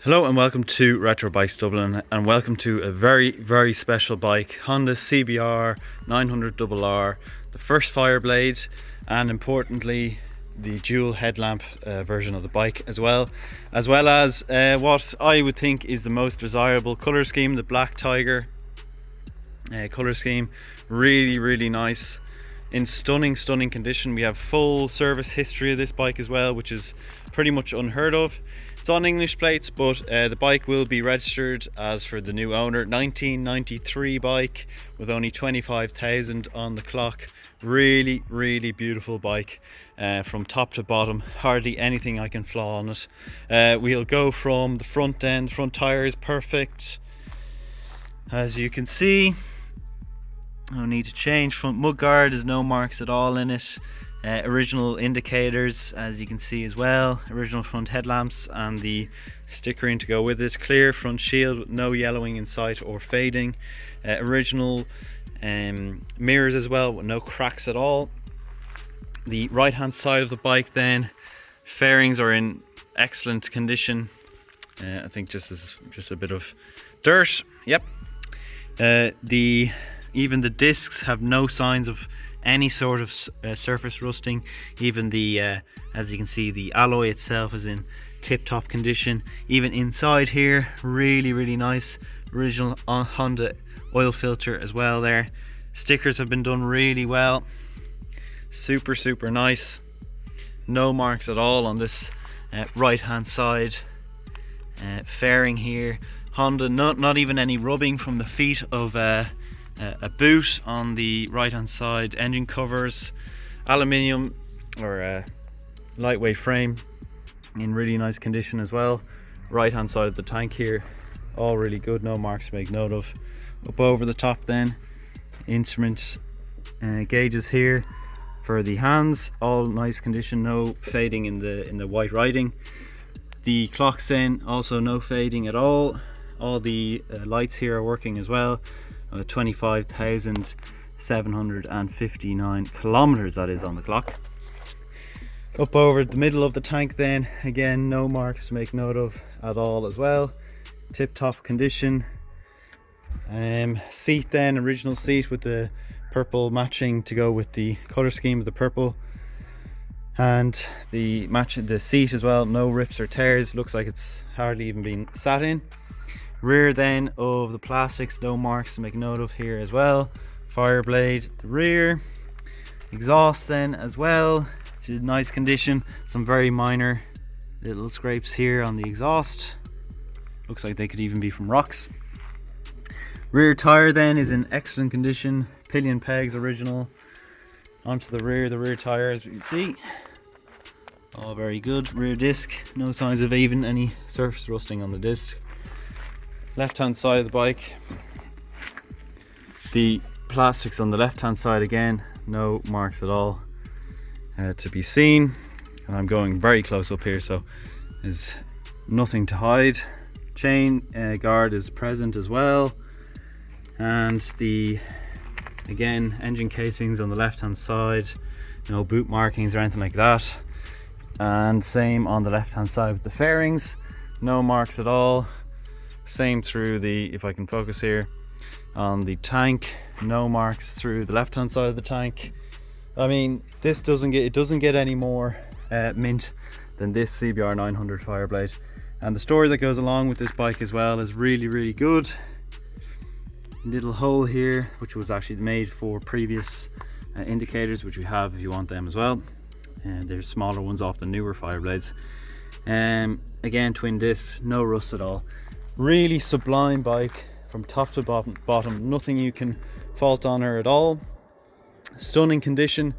Hello and welcome to Retro Bikes Dublin, and welcome to a very special bike, Honda CBR900RR, the first Fireblade, and importantly the dual headlamp version of the bike as well as what I would think is the most desirable colour scheme, the black tiger colour scheme. Really nice, in stunning condition. We have full service history of this bike as well, which is pretty much unheard of. It's on English plates, but the bike will be registered as for the new owner. 1993 bike with only 25,000 on the clock. Really beautiful bike from top to bottom. Hardly anything I can flaw on it. We'll go from the front end. Front tire is perfect, as you can see. No need to change. Front mudguard, there's no marks at all in it. Original indicators, as you can see as well. Original front headlamps and the stickering to go with it. Clear front shield with no yellowing in sight or fading. Original mirrors as well with no cracks at all. The right hand side of the bike then, fairings are in excellent condition. I think just a bit of dirt. Yep. Even the discs have no signs of any sort of surface rusting. Even the as you can see, the alloy itself is in tip-top condition. Even inside here, really nice. Original Honda oil filter as well there. Stickers have been done really well. Super nice. No marks at all on this right hand side fairing here. Honda, not even any rubbing from the feet of a boot on the right hand side. Engine covers, aluminium or lightweight frame in really nice condition as well. Right hand side of the tank here, all really good, no marks to make note of. Up over the top then, instruments, gauges here for the hands, all nice condition, no fading in the white writing. The clocks then, also no fading at all. All the lights here are working as well. 25,759 kilometers that is on the clock. Up over the middle of the tank then, again no marks to make note of at all as well. Tip top condition. Seat then, original seat with the purple matching to go with the color scheme of the purple, and the seat as well, no rips or tears. Looks like it's hardly even been sat in. Rear then of the plastics, no marks to make note of here as well. Fireblade, the rear. Exhaust then as well, it's in nice condition. Some very minor little scrapes here on the exhaust. Looks like they could even be from rocks. Rear tire then is in excellent condition. Pillion pegs original onto the rear tire, as you can see. All very good. Rear disc, no signs of even any surface rusting on the disc. Left hand side of the bike, the plastics on the left hand side, again no marks at all to be seen, and I'm going very close up here so there's nothing to hide. Chain guard is present as well, and the again engine casings on the left hand side, no boot markings or anything like that, and same on the left hand side with the fairings, no marks at all. Same through the, if I can focus here, on the tank, no marks through the left hand side of the tank. I mean, this doesn't get any more mint than this CBR900 Fireblade, and the story that goes along with this bike as well is really good. Little hole here, which was actually made for previous indicators, which we have if you want them as well, and there's smaller ones off the newer Fireblades. Again, twin discs, no rust at all. Really sublime bike from top to bottom. Nothing you can fault on her at all. Stunning condition,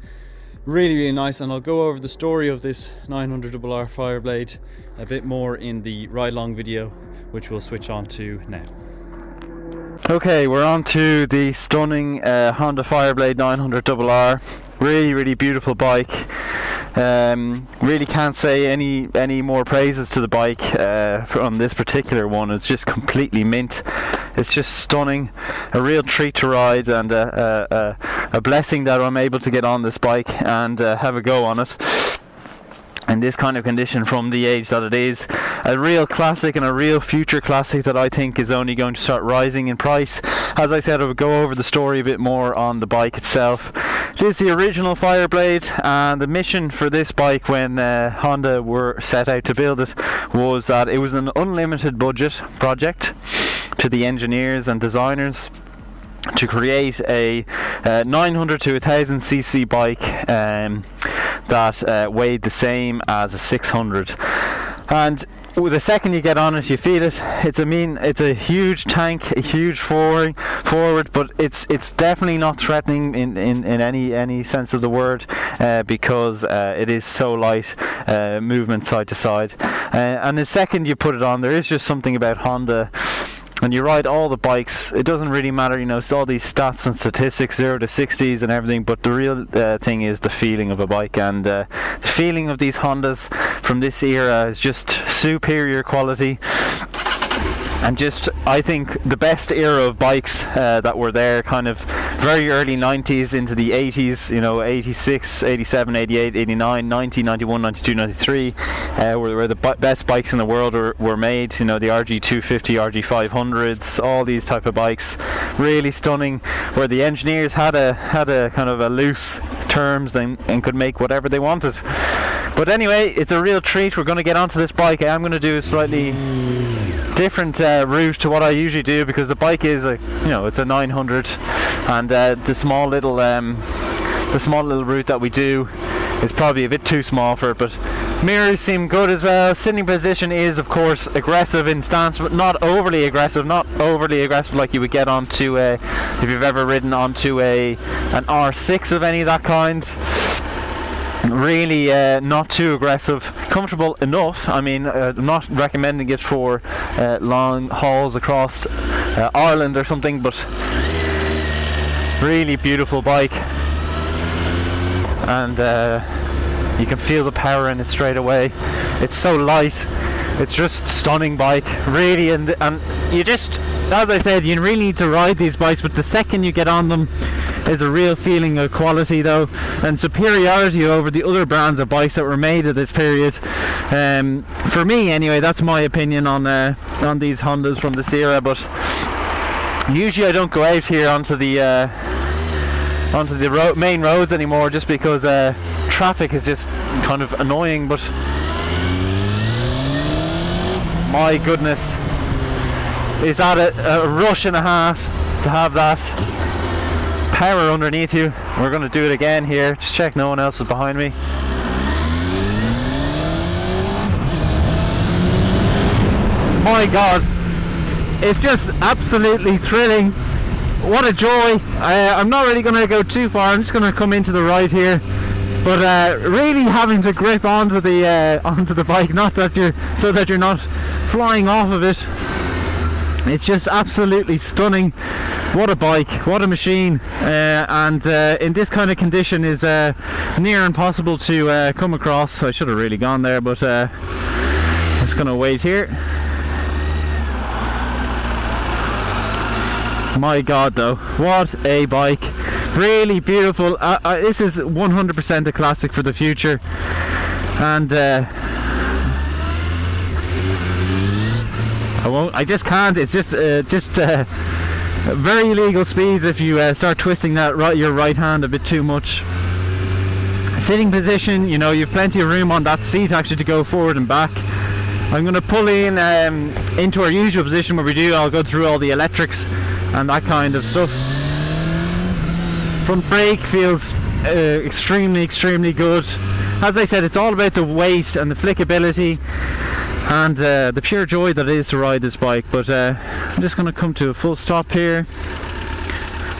really nice. And I'll go over the story of this 900RR Fireblade a bit more in the ride along video, which we'll switch on to now. Okay, we're on to the stunning Honda Fireblade 900RR. Really beautiful bike. Really can't say any more praises to the bike from this particular one. It's just completely mint. It's just stunning, a real treat to ride, and a blessing that I'm able to get on this bike and have a go on it in this kind of condition from the age that it is. a real classic and a real future classic that I think is only going to start rising in price. As I said, I would go over the story a bit more on the bike itself. It is the original Fireblade, and the mission for this bike when Honda were set out to build it was that it was an unlimited budget project to the engineers and designers to create a 900 to 1000cc bike that weighed the same as a 600. And the second you get on it, you feel it. It's a huge tank, a huge forward, but it's definitely not threatening in any sense of the word, because it is so light, movement side to side. And the second you put it on, there is just something about Honda. And you ride all the bikes, it doesn't really matter, you know, it's all these stats and statistics, 0 to 60s and everything, but the real thing is the feeling of a bike, and the feeling of these Hondas from this era is just superior quality. And just, I think, the best era of bikes that were there, kind of very early 90s into the 80s, you know, 86, 87, 88, 89, 90, 91, 92, 93, where the best bikes in the world were made. You know, the RG250, RG500s, all these type of bikes, really stunning, where the engineers had a kind of a loose terms and could make whatever they wanted. But anyway, it's a real treat. We're going to get onto this bike. I'm going to do a slightly different route to what I usually do, because the bike is it's a 900, and the small little route that we do is probably a bit too small for it. But mirrors seem good as well. Sitting position is of course aggressive in stance, but not overly aggressive like you would get onto if you've ever ridden onto an R6 of any of that kind. Really not too aggressive, comfortable enough. I mean, I'm not recommending it for long hauls across Ireland or something, but really beautiful bike, and you can feel the power in it straight away. It's so light, it's just stunning bike, really. And you just, as I said, you really need to ride these bikes, but the second you get on them is a real feeling of quality though, and superiority over the other brands of bikes that were made at this period. For me anyway, that's my opinion on these Hondas from this era. But usually I don't go out here onto the main roads anymore, just because traffic is just kind of annoying. But my goodness, is that a rush and a half to have that power underneath you. We're going to do it again here. Just check no one else is behind me. My God, it's just absolutely thrilling. What a joy. I'm not really going to go too far. I'm just going to come into the right here, but really having to grip onto the bike, not that you're not flying off of it. It's just absolutely stunning. What a bike, what a machine, and in this kind of condition is near impossible to come across. I should have really gone there, but just gonna wait here. My God though, what a bike, really beautiful. This is 100% a classic for the future, and I just can't. It's just very illegal speeds if you start twisting your right hand a bit too much. Sitting position, you know, you've plenty of room on that seat actually to go forward and back. I'm going to pull in into our usual position where I'll go through all the electrics and that kind of stuff. Front brake feels extremely good. As I said, it's all about the weight and the flickability and the pure joy that it is to ride this bike. But I'm just going to come to a full stop here,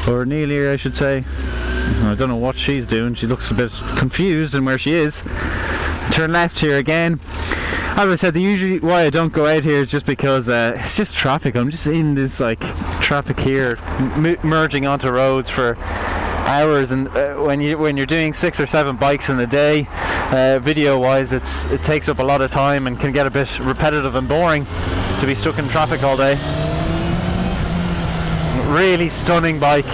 or nearly, I should say. I don't know what she's doing. She looks a bit confused in where she is. Turn left here again. As I said, usually why I don't go out here is just because it's just traffic. I'm just in this like traffic here, merging onto roads for hours, and when you're doing 6 or 7 bikes in a day, video wise it takes up a lot of time and can get a bit repetitive and boring to be stuck in traffic all day. Really stunning bike,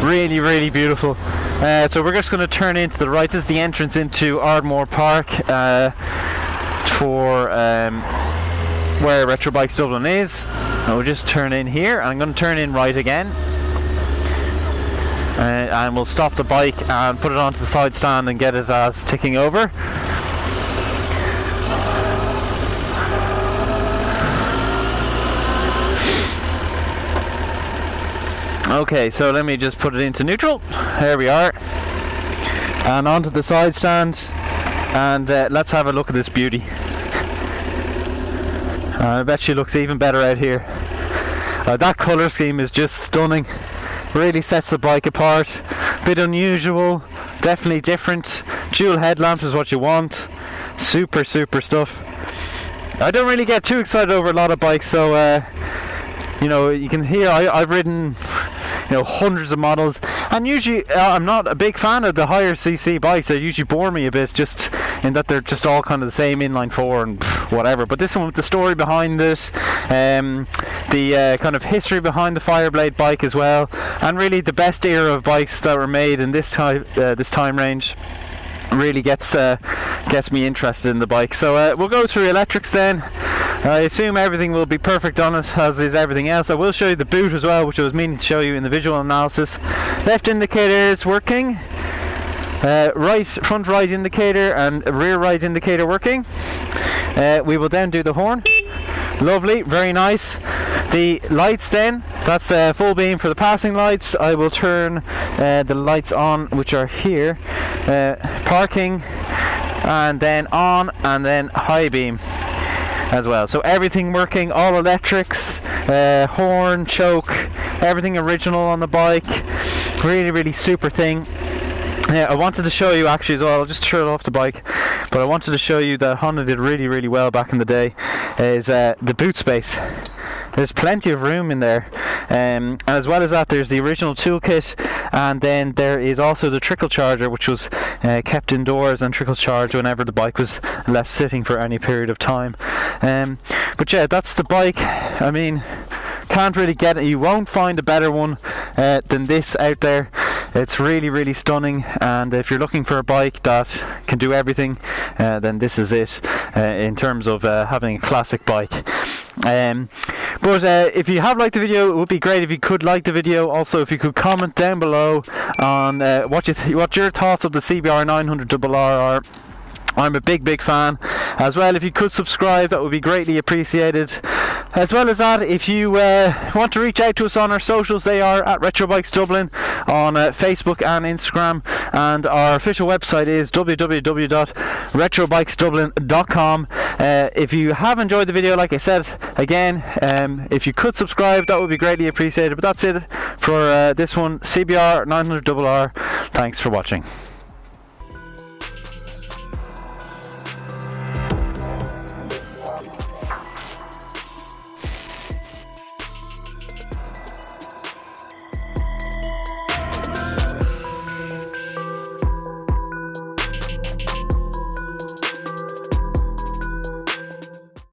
really beautiful. So we're just going to turn into the right. This is the entrance into Ardmore Park for where Retro Bikes Dublin is. I'll just turn in here. I'm going to turn in right again, and we'll stop the bike and put it onto the side stand and get it as ticking over. Okay, so let me just put it into neutral. There we are, and onto the side stand, and let's have a look at this beauty. I bet she looks even better out here. That colour scheme is just stunning. Really sets the bike apart. Bit unusual, definitely different. Dual headlamps is what you want. Super stuff. I don't really get too excited over a lot of bikes, so you know, you can hear I've ridden, you know, hundreds of models, and usually I'm not a big fan of the higher cc bikes. They usually bore me a bit, just in that they're just all kind of the same inline 4 and whatever. But this one, with the story behind it, the kind of history behind the Fireblade bike as well, and really the best era of bikes that were made in this time range, really gets me interested in the bike. So we'll go through electrics then. I assume everything will be perfect on it, as is everything else. I will show you the boot as well, which I was meaning to show you in the visual analysis. Left indicator is working, front right indicator and rear right indicator working. We will then do the horn. Lovely, very nice. The lights then, that's full beam for the passing lights. I will turn the lights on, which are here, parking, and then on, and then high beam as well. So everything working, all electrics, horn, choke, everything original on the bike. Really super thing. I wanted to show you actually as well, I'll just turn it off the bike, but I wanted to show you that Honda did really well back in the day, is the boot space. There's plenty of room in there, and as well as that, there's the original toolkit, and then there is also the trickle charger, which was kept indoors and trickle charged whenever the bike was left sitting for any period of time. But yeah, that's the bike. I mean, can't really get it. You won't find a better one than this out there. It's really stunning, and if you're looking for a bike that can do everything, then this is it in terms of having a classic bike. But if you have liked the video, it would be great if you could like the video. Also, if you could comment down below on what your thoughts of the CBR900RR are. I'm a big fan. As well, if you could subscribe, that would be greatly appreciated. As well as that, if you want to reach out to us on our socials, they are at Retro Bikes Dublin on Facebook and Instagram, and our official website is www.retrobikesdublin.com. If you have enjoyed the video, like I said again, if you could subscribe, that would be greatly appreciated. But that's it for this one, CBR900RR. Thanks for watching.